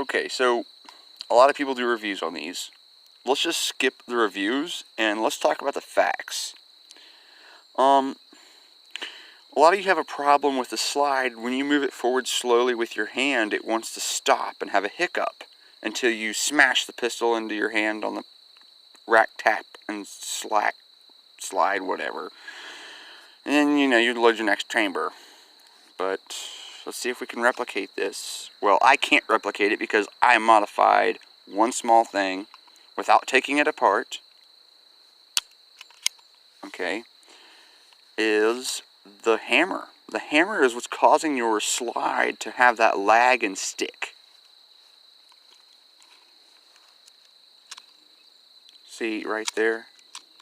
Okay, so a lot of people do reviews on these. Let's just skip the reviews and let's talk about the facts. A lot of you have a problem with the slide. When you move it forward slowly with your hand, it wants to stop and have a hiccup until you smash the pistol into your hand on the rack, tap, and slide, whatever. And then, you load your next chamber. But let's see if we can replicate this. Well, I can't replicate it because I modified one small thing without taking it apart. Okay, is the hammer. The hammer is what's causing your slide to have that lag and stick. See right there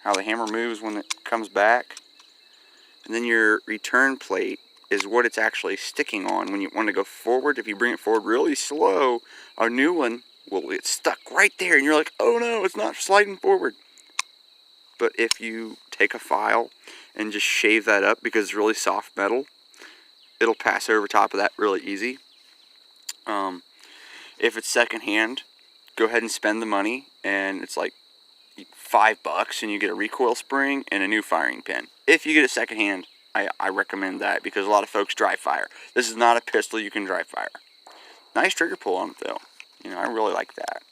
how the hammer moves when it comes back? And then your return plate is what it's actually sticking on when you want to go forward. If you bring it forward really slow, a new one will get stuck right there and you're like, oh no, it's not sliding forward. But if you take a file and just shave that up because it's really soft metal, it'll pass over top of that really easy. If it's secondhand, go ahead and spend the money, and it's like $5 and you get a recoil spring and a new firing pin. If you get it secondhand, I recommend that because a lot of folks dry fire. This is not a pistol you can dry fire. Nice trigger pull on it though. I really like that.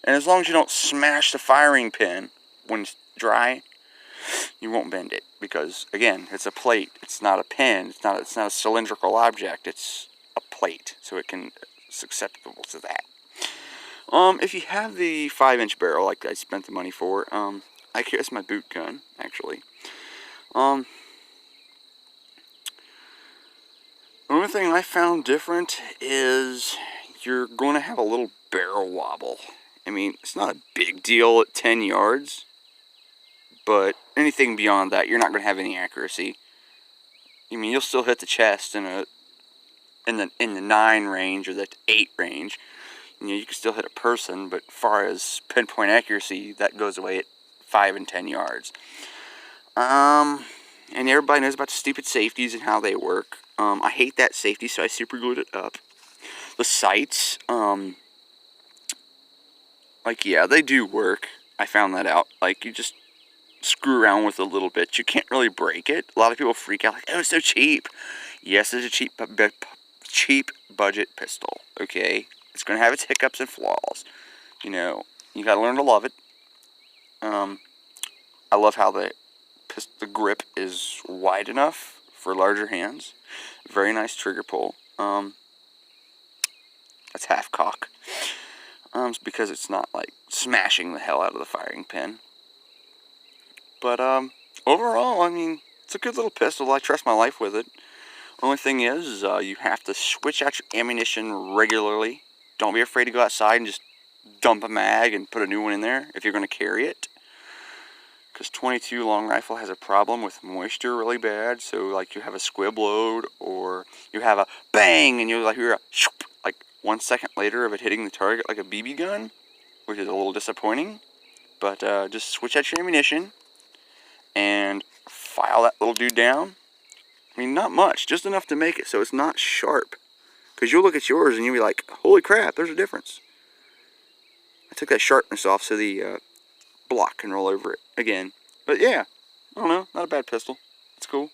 And as long as you don't smash the firing pin when it's dry, you won't bend it because, again, it's a plate. It's not a pin. It's not a cylindrical object. It's a plate, so it's acceptable to that. If you have the 5-inch barrel, like I spent the money for, that's my boot gun, actually. The only thing I found different is you're going to have a little barrel wobble. I mean, it's not a big deal at 10 yards, but anything beyond that, you're not going to have any accuracy. I mean, you'll still hit the chest in the 9 range or the 8 range. You can still hit a person, but as far as pinpoint accuracy, that goes away at 5 and 10 yards. And everybody knows about the stupid safeties and how they work. I hate that safety, so I super glued it up. The sights, yeah, they do work. I found that out. You just screw around with it a little bit. You can't really break it. A lot of people freak out like, oh, it's so cheap. Yes, it's a cheap budget pistol, okay? It's going to have its hiccups and flaws. You got to learn to love it. I love how the grip is wide enough for larger hands. Very nice trigger pull. That's half cock. It's because it's not like smashing the hell out of the firing pin. But overall, I mean, it's a good little pistol. I trust my life with it. Only thing is you have to switch out your ammunition regularly. Don't be afraid to go outside and just dump a mag and put a new one in there if you're going to carry it. Because 22 long rifle has a problem with moisture really bad. So you have a squib load or you have a bang and you're hear a shoop, 1 second later of it hitting the target like a BB gun, which is a little disappointing. But just switch out your ammunition and file that little dude down. I mean, not much, just enough to make it so it's not sharp. Because you'll look at yours and you'll be like, holy crap, there's a difference. I took that sharpness off so the block can roll over it again. But yeah, I don't know, not a bad pistol. It's cool.